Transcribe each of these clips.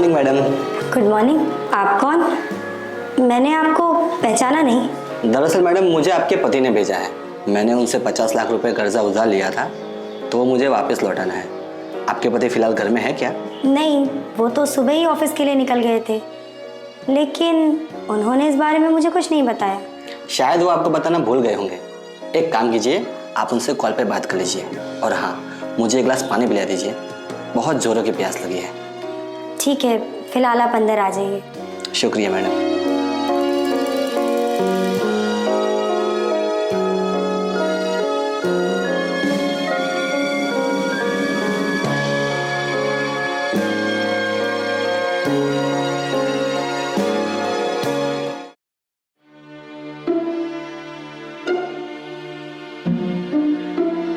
Morning madam. Good morning. आप कौन? मैंने आपको पहचाना नहीं। दरअसल मैडम मुझे आपके पति ने भेजा है। मैंने उनसे 50 लाख रुपए कर्जा उधार लिया था, तो वो मुझे वापस लौटाना है। आपके पति फिलहाल घर में है क्या? नहीं, वो तो सुबह ही ऑफिस के लिए निकल गए थे, लेकिन उन्होंने इस बारे में मुझे कुछ नहीं बताया। शायद वो आपको बताना भूल गए होंगे। एक काम कीजिए, आप उनसे कॉल पे बात कर लीजिए। और हाँ, मुझे एक गिलास पानी पिला दीजिए, बहुत जोरों की प्यास लगी है। ठीक है, फिलहाल आप अंदर आ जाइए। शुक्रिया मैडम।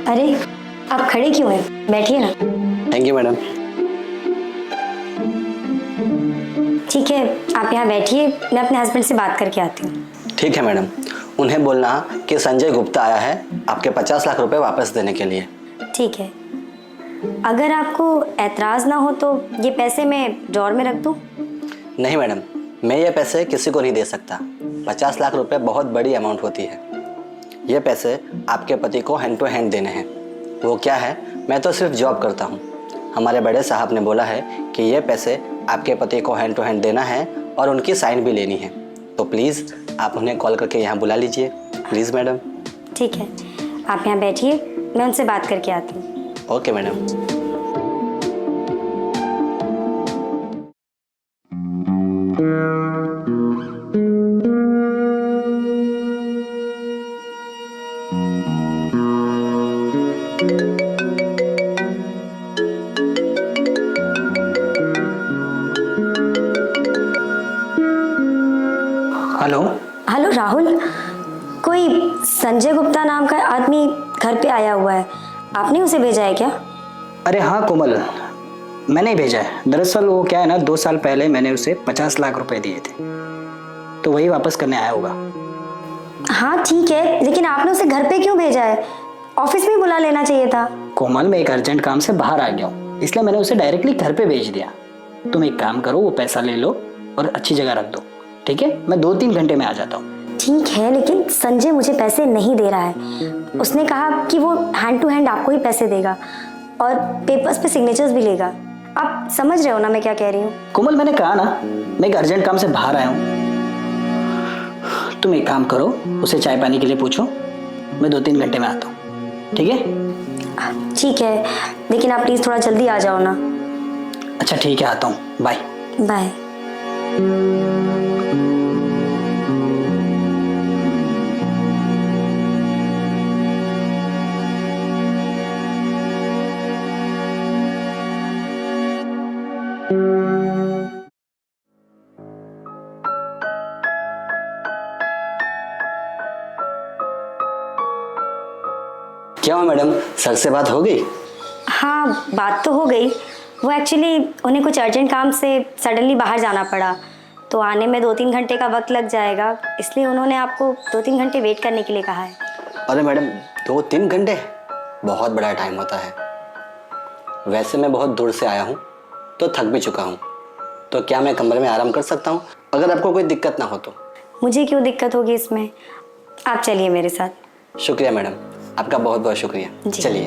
अरे, आप खड़े क्यों हैं? बैठिए ना। Thank you madam. ठीक है, आप यहाँ बैठिए, मैं अपने हस्बैंड से बात करके आती हूँ। ठीक है मैडम, उन्हें बोलना कि संजय गुप्ता आया है आपके 50 लाख रुपए वापस देने के लिए। ठीक है, अगर आपको एतराज़ ना हो तो ये पैसे मैं ड्रॉर में रख दूँ? नहीं मैडम, मैं ये पैसे किसी को नहीं दे सकता। 50 लाख रुपए बहुत बड़ी अमाउंट होती है। ये पैसे आपके पति को हैंड टू हैंड देने हैं। वो क्या है, मैं तो सिर्फ जॉब करता हूँ। हमारे बड़े साहब ने बोला है कि ये पैसे आपके पति को हैंड टू हैंड देना है और उनकी साइन भी लेनी है। तो प्लीज़ आप उन्हें कॉल करके यहाँ बुला लीजिए, प्लीज़ मैडम। ठीक है, आप यहाँ बैठिए, मैं उनसे बात करके आती हूँ। Okay madam. Hello. Hello Rahul, कोई संजय गुप्ता नाम का आदमी घर पे आया हुआ है, आपने उसे भेजा है क्या? अरे हाँ कोमल, मैंने ही भेजा है। दरअसल वो क्या है ना, 2 साल पहले मैंने उसे 50 लाख रुपए दिए थे, तो वही वापस करने आया होगा। हाँ ठीक है, लेकिन आपने उसे घर पे क्यों भेजा है? ऑफिस में बुला लेना चाहिए था। कोमल, मैं एक अर्जेंट काम से बाहर आ गया हूँ, इसलिए मैंने उसे डायरेक्टली घर पे भेज दिया। तुम एक काम करो, वो पैसा ले लो और अच्छी जगह रख दो, ठीक है? मैं 2-3 घंटे में आ जाता हूँ। ठीक है, लेकिन संजय मुझे पैसे नहीं दे रहा है। उसने कहा कि वो हैंड टू हैंड आपको ही पैसे देगा और पेपर्स पे सिग्नेचर्स भी लेगा। आप समझ रहे हो ना मैं क्या कह रही हूँ? कोमल, मैंने कहा ना, मैं एक अर्जेंट काम से बाहर आया हूँ। तुम एक काम करो, उसे चाय पानी के लिए पूछो, मैं 2-3 घंटे में आता हूँ, ठीक है? ठीक है, लेकिन आप प्लीज़ थोड़ा जल्दी आ जाओ ना। अच्छा ठीक है, आता हूँ, बाय बाय। क्या हुआ मैडम, सर से बात हो गई? हाँ, बात तो हो गई। वो एक्चुअली उन्हें कुछ अर्जेंट काम से सडनली बाहर जाना पड़ा, तो आने में 2-3 घंटे का वक्त लग जाएगा, इसलिए उन्होंने आपको 2-3 घंटे वेट करने के लिए कहा है। अरे मैडम, 2-3 घंटे बहुत बड़ा टाइम होता है। वैसे मैं बहुत दूर से आया हूँ तो थक भी चुका हूँ, तो क्या मैं कमरे में आराम कर सकता हूँ, अगर आपको कोई दिक्कत ना हो तो? मुझे क्यों दिक्कत होगी इसमें, आप चलिए मेरे साथ। शुक्रिया मैडम, आपका बहुत बहुत शुक्रिया। जी। चलिए।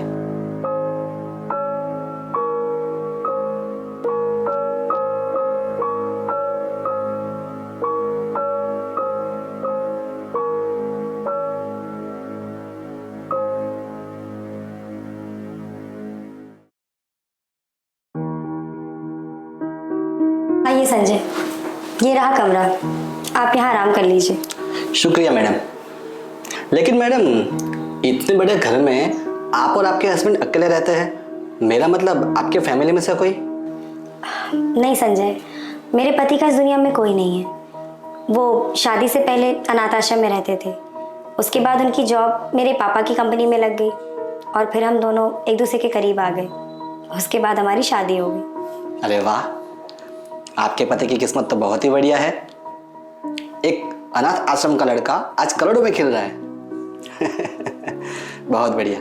आइए संजय, ये रहा कमरा, आप यहाँ आराम कर लीजिए। शुक्रिया मैडम। लेकिन मैडम, इतने बड़े घर में आप और आपके हस्बैंड अकेले रहते हैं, मेरा मतलब आपके फैमिली में से कोई? नहीं संजय, मेरे पति का इस दुनिया में कोई नहीं है। वो शादी से पहले अनाथ आश्रम में रहते थे, उसके बाद उनकी जॉब मेरे पापा की कंपनी में लग गई और फिर हम दोनों एक दूसरे के करीब आ गए। उसके बाद हमारी शादी हो गई। अरे वाह, आपके पति की किस्मत तो बहुत ही बढ़िया है। एक अनाथ आश्रम का लड़का आज करोड़ों में खेल रहा है। बहुत बढ़िया।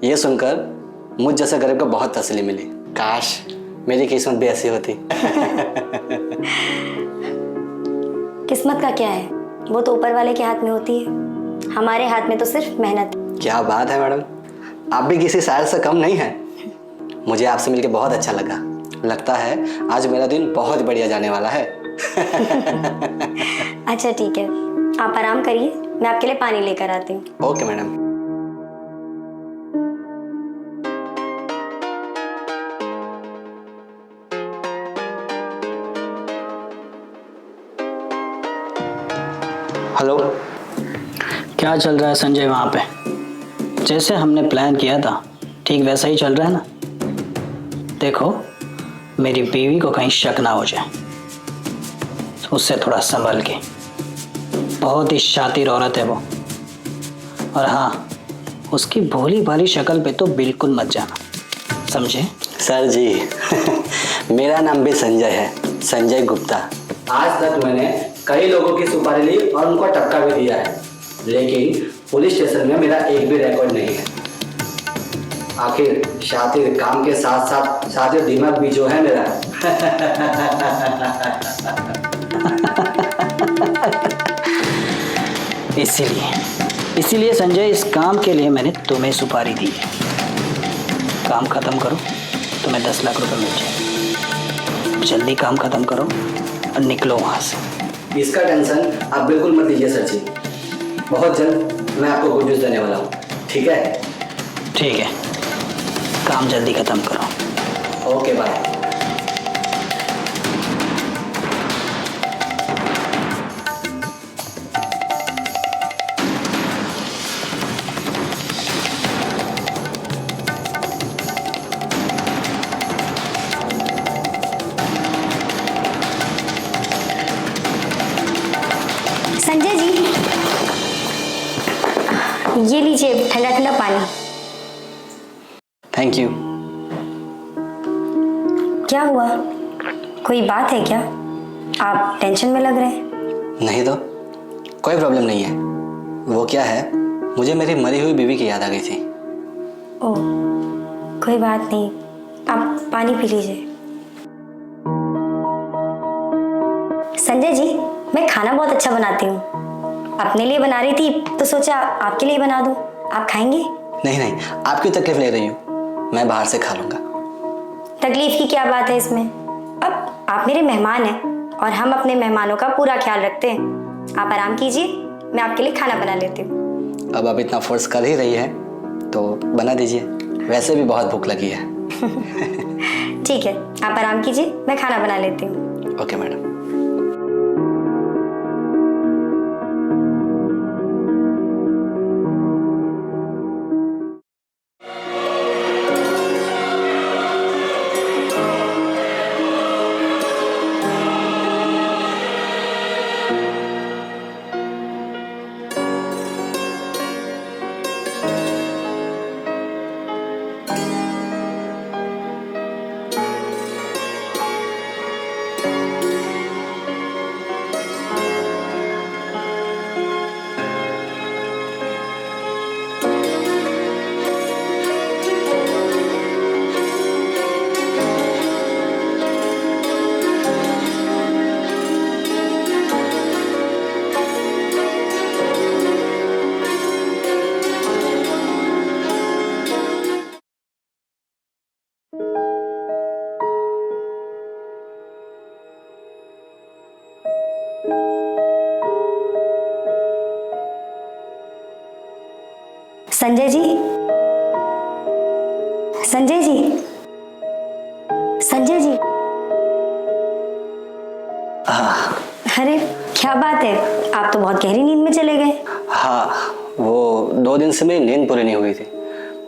ये सुनकर मुझ जैसे गरीब को बहुत तसल्ली मिली। काश मेरी किस्मत भी ऐसी होती। किस्मत का क्या है, वो तो ऊपर वाले के हाथ में होती है, हमारे हाथ में तो सिर्फ मेहनत। क्या बात है मैडम, आप भी किसी शायर से कम नहीं हैं। मुझे आपसे मिलकर बहुत अच्छा लगा। लगता है आज मेरा दिन बहुत बढ़िया जाने वाला है। अच्छा ठीक है, आप आराम करिए, मैं आपके लिए पानी लेकर आती हूँ। Okay madam. हेलो। क्या चल रहा है संजय वहाँ पे? जैसे हमने प्लान किया था ठीक वैसा ही चल रहा है ना? देखो, मेरी बीवी को कहीं शक ना हो जाए, उससे थोड़ा संभल के। बहुत ही शातिर औरत है वो। और हाँ, उसकी भोली भाली शक्ल पे तो बिल्कुल मत जाना, समझे? सर जी, मेरा नाम भी संजय है, संजय गुप्ता। आज तक मैंने कई लोगों की सुपारी ली और उनको टक्का भी दिया है, लेकिन पुलिस स्टेशन में मेरा एक भी रिकॉर्ड नहीं है। आखिर शातिर काम के साथ साथ शातिर दिमाग भी जो है मेरा। इसीलिए संजय, इस काम के लिए मैंने तुम्हें सुपारी दी है। काम खत्म करो, तुम्हें 10 लाख रुपए मिल जाए। जल्दी काम खत्म करो और निकलो वहां से। इसका टेंशन आप बिल्कुल मत लीजिए सर जी, बहुत जल्द मैं आपको गुड न्यूज़ देने वाला हूँ। ठीक है? ठीक है, काम जल्दी खत्म करो। Okay bye. संजय जी, ये लीजिए ठंडा ठंडा पानी। Thank you. क्या हुआ, कोई बात है क्या? आप टेंशन में लग रहे हैं। नहीं तो कोई प्रॉब्लम नहीं है। वो क्या है, मुझे मेरी मरी हुई बीवी की याद आ गई थी। ओह, कोई बात नहीं, आप पानी पी लीजिए। संजय जी, मैं खाना बहुत अच्छा बनाती हूँ। अपने लिए बना रही थी तो सोचा आपके लिए बना दूँ, आप खाएंगे? नहीं नहीं, आप क्यों तकलीफ ले रही हो, मैं बाहर से खा लूँगा। तकलीफ की क्या बात है इसमें? अब आप मेरे मेहमान हैं और हम अपने मेहमानों का पूरा ख्याल रखते हैं। आप आराम कीजिए, मैं आपके लिए खाना बना लेती हूँ। अब आप इतना फोर्स कर ही रही है तो बना दीजिए, वैसे भी बहुत भूख लगी है। ठीक है, आप आराम कीजिए, मैं खाना बना लेती हूँ। Okay madam. संजय जी, संजय जी, संजय जी। अरे क्या बात है, आप तो बहुत गहरी नींद में चले गए। हाँ, वो 2 दिन से मेरी नींद पूरी नहीं हुई थी,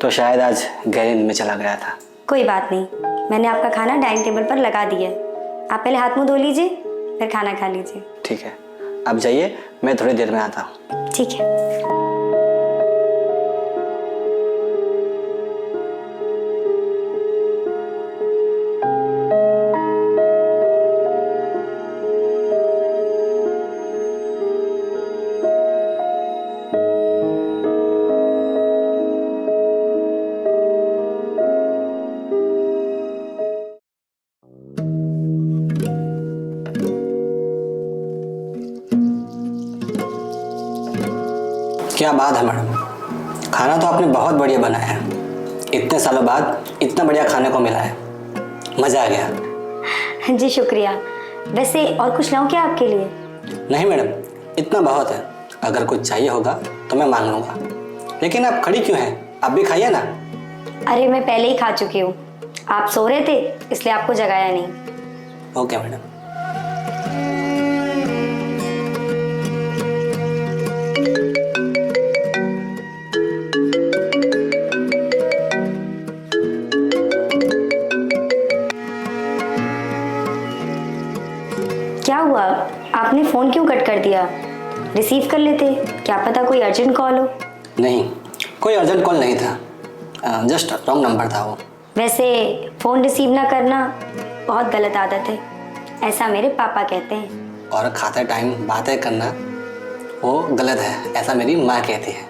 तो शायद आज गहरी नींद में चला गया था। कोई बात नहीं, मैंने आपका खाना डाइनिंग टेबल पर लगा दिया है। आप पहले हाथ मुंह धो लीजिए, फिर खाना खा लीजिए। ठीक है, आप जाइए, मैं थोड़ी देर में आता हूँ। ठीक है। क्या बात है मैडम, खाना तो आपने बहुत बढ़िया बनाया है। इतने सालों बाद इतना बढ़िया खाने को मिला है, मज़ा आ गया। जी शुक्रिया। वैसे और कुछ लाऊं क्या आपके लिए? नहीं मैडम, इतना बहुत है। अगर कुछ चाहिए होगा तो मैं मांग लूँगा। लेकिन आप खड़ी क्यों हैं? आप भी खाइए ना। अरे मैं पहले ही खा चुकी हूँ, आप सो रहे थे इसलिए आपको जगाया नहीं। Okay madam. क्या हुआ, आपने फ़ोन क्यों कट कर दिया? रिसीव कर लेते, क्या पता कोई अर्जेंट कॉल हो। नहीं, कोई अर्जेंट कॉल नहीं था, जस्ट रॉन्ग नंबर था वो। वैसे फ़ोन रिसीव ना करना बहुत गलत आदत है, ऐसा मेरे पापा कहते हैं। और खाते टाइम बातें करना वो गलत है, ऐसा मेरी माँ कहती है।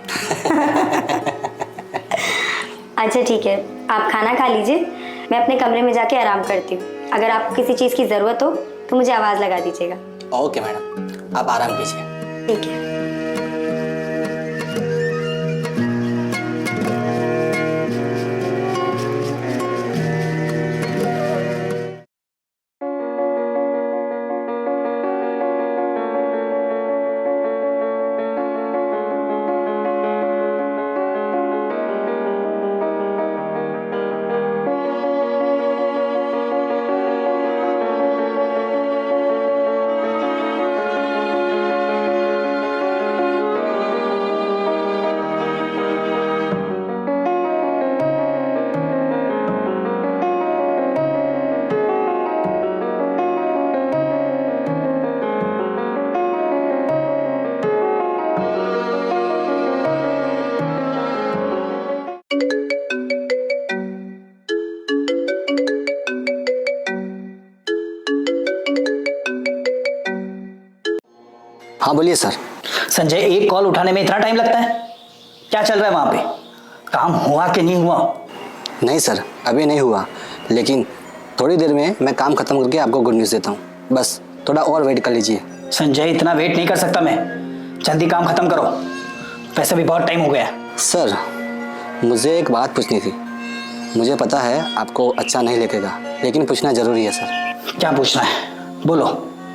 अच्छा ठीक है, आप खाना खा लीजिए, मैं अपने कमरे में जाके आराम करती हूँ। अगर आपको किसी चीज़ की ज़रूरत हो तो मुझे आवाज़ लगा दीजिएगा। ओके मैडम, आप आराम कीजिए। ठीक है। हाँ बोलिए सर। संजय, एक कॉल उठाने में इतना टाइम लगता है? क्या चल रहा है वहाँ पे? काम हुआ कि नहीं हुआ? नहीं सर, अभी नहीं हुआ, लेकिन थोड़ी देर में मैं काम खत्म करके आपको गुड न्यूज़ देता हूँ। बस थोड़ा और वेट कर लीजिए। संजय, इतना वेट नहीं कर सकता मैं, जल्दी काम खत्म करो, वैसे भी बहुत टाइम हो गया। सर, मुझे एक बात पूछनी थी। मुझे पता है आपको अच्छा नहीं लगेगा, लेकिन पूछना ज़रूरी है सर। क्या पूछना है, बोलो।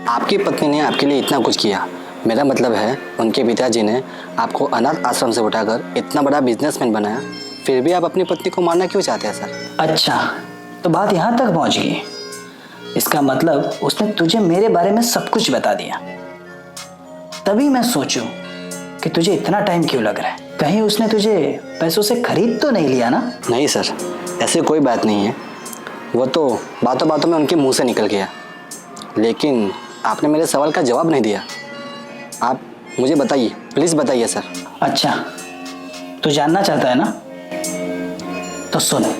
आपकी पत्नी ने आपके लिए इतना कुछ किया, मेरा मतलब है उनके पिताजी ने आपको अनाथ आश्रम से उठाकर इतना बड़ा बिजनेसमैन बनाया, फिर भी आप अपनी पत्नी को मारना क्यों चाहते हैं सर? अच्छा, तो बात यहाँ तक पहुँच गई। इसका मतलब उसने तुझे मेरे बारे में सब कुछ बता दिया। तभी मैं सोचूं कि तुझे इतना टाइम क्यों लग रहा है। कहीं उसने तुझे पैसों से खरीद तो नहीं लिया ना? नहीं सर, ऐसी कोई बात नहीं है। वो तो बातों बातों में उनके मुंह से निकल गया। लेकिन आपने मेरे सवाल का जवाब नहीं दिया। आप मुझे बताइए, प्लीज़ बताइए सर। अच्छा, तू जानना चाहता है ना? तो सुन।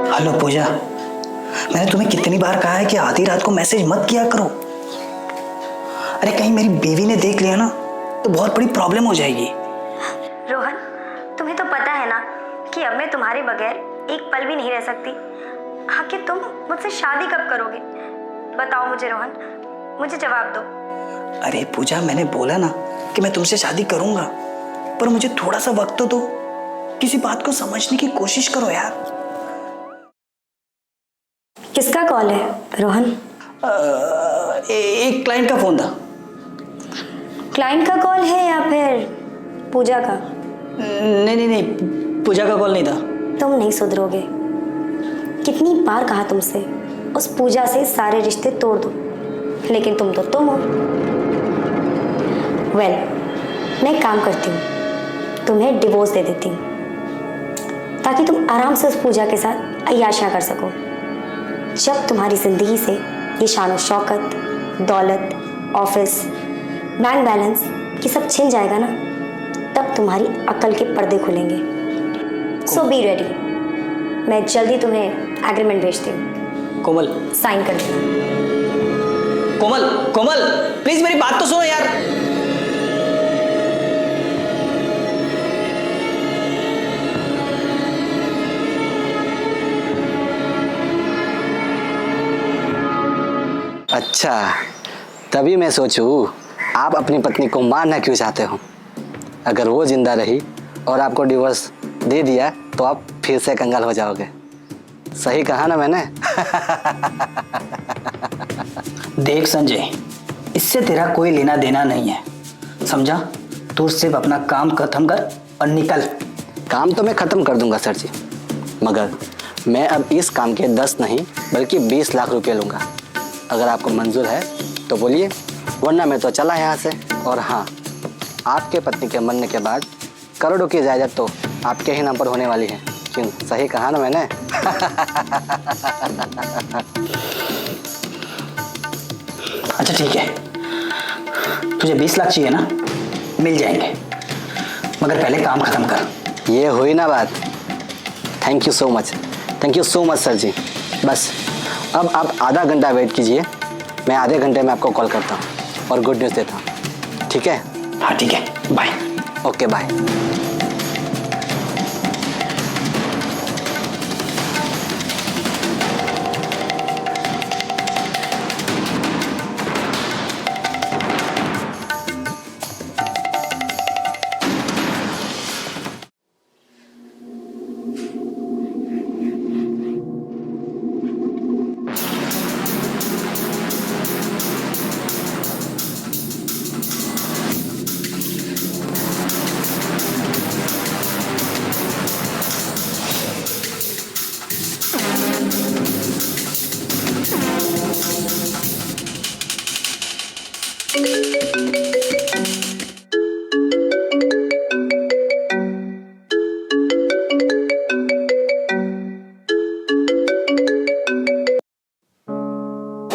हेलो पूजा, मैंने तुम्हें कितनी बार कहा है कि आधी रात को मैसेज मत किया करो। अरे कहीं मेरी बीवी ने देख लिया ना तो बहुत बड़ी प्रॉब्लम हो जाएगी। रोहन, तुम्हें तो पता है ना कि अब मैं तुम्हारे बगैर एक पल भी नहीं रह सकती। आखिर तुम मुझसे शादी कब करोगे? बताओ मुझे रोहन, मुझे जवाब दो। अरे पूजा, मैंने बोला ना कि मैं तुमसे शादी करूंगा, पर मुझे थोड़ा सा वक्त तो दो। किसी बात को समझने की कोशिश करो यार। किसका कॉल है रोहन? एक क्लाइंट का फोन था। क्लाइंट का कॉल है या फिर पूजा का? नहीं नहीं नहीं, पूजा का कॉल नहीं था। तुम नहीं सुधरोगे। कितनी बार कहा तुमसे उस पूजा से सारे रिश्ते तोड़ दो, लेकिन तुम तो तुम हो। वेल, मैं एक काम करती हूँ, तुम्हें डिवोर्स दे देती हूँ ताकि तुम आराम से उस पूजा के साथ अय्याशियाँ कर सको। जब तुम्हारी जिंदगी से ये शान शौकत, दौलत, ऑफिस, बैंक बैलेंस ये सब छिन जाएगा ना, तब तुम्हारी अकल के पर्दे खुलेंगे। सो बी रेडी। मैं जल्दी तुम्हें एग्रीमेंट भेजती हूँ। कोमल, साइन कर देना। कोमल, कोमल, प्लीज मेरी बात तो सुनो यार। अच्छा, तभी मैं सोचूं आप अपनी पत्नी को मारना क्यों चाहते हो। अगर वो जिंदा रही और आपको डिवोर्स दे दिया तो आप फिर से कंगाल हो जाओगे। सही कहा ना मैंने? देख संजय, इससे तेरा कोई लेना देना नहीं है, समझा? तू सिर्फ अपना काम खत्म कर और निकल। काम तो मैं ख़त्म कर दूंगा सर जी, मगर मैं अब इस काम के 10 नहीं बल्कि 20 लाख रुपए लूँगा। अगर आपको मंजूर है तो बोलिए, वरना मैं तो चला यहाँ से। और हाँ, आपके पत्नी के मरने के बाद करोड़ों की जायदाद तो आपके ही नाम पर होने वाली है। क्यों, सही कहा ना मैंने? अच्छा ठीक है, तुझे 20 लाख चाहिए ना? मिल जाएंगे, मगर पहले काम खत्म कर। ये हुई ना बात। Thank you so much, thank you so much sir जी। बस अब आप आधा घंटा वेट कीजिए, मैं आधे घंटे में आपको कॉल करता हूँ और गुड न्यूज़ देता हूँ। ठीक है? हाँ ठीक है, bye. Okay bye.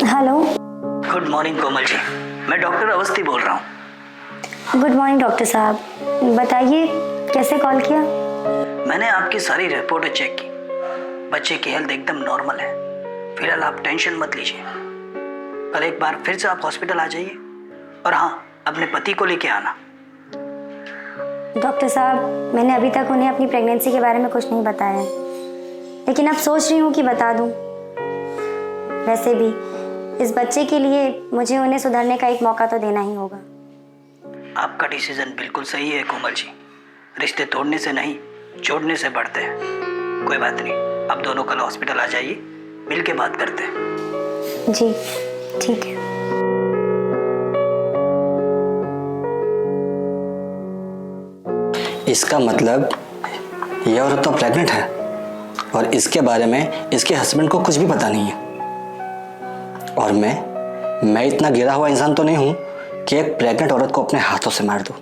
Hello. Good morning Komal ji, मैं डॉक्टर अवस्थी बोल रहा हूँ। गुड मॉर्निंग डॉक्टर साहब, बताइए कैसे कॉल किया? मैंने आपकी सारी रिपोर्टें चेक की, बच्चे की हेल्थ एकदम नॉर्मल है। फिलहाल आप टेंशन मत लीजिए, कल एक बार फिर से आप हॉस्पिटल आ जाइए। और हाँ, अपने पति को लेके आना। डॉक्टर साहब, मैंने अभी तक उन्हें अपनी प्रेगनेंसी के बारे में कुछ नहीं बताया है, लेकिन अब सोच रही हूँ कि बता दूँ। वैसे भी इस बच्चे के लिए मुझे उन्हें सुधरने का एक मौका तो देना ही होगा। आपका डिसीजन बिल्कुल सही है कोमल जी। रिश्ते तोड़ने से नहीं, जोड़ने से बढ़ते हैं। कोई बात नहीं, आप दोनों कल हॉस्पिटल आ जाइए, मिल के बात करते हैं। जी ठीक है। इसका मतलब ये औरत तो प्रेग्नेंट है और इसके बारे में इसके हस्बैंड को कुछ भी पता नहीं है। और मैं इतना गिरा हुआ इंसान तो नहीं हूं कि एक प्रेग्नेंट औरत को अपने हाथों से मार दूं।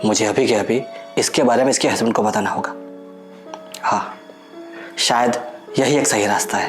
मुझे अभी के अभी इसके बारे में इसके हस्बैंड को बताना होगा। हाँ, शायद यही एक सही रास्ता है।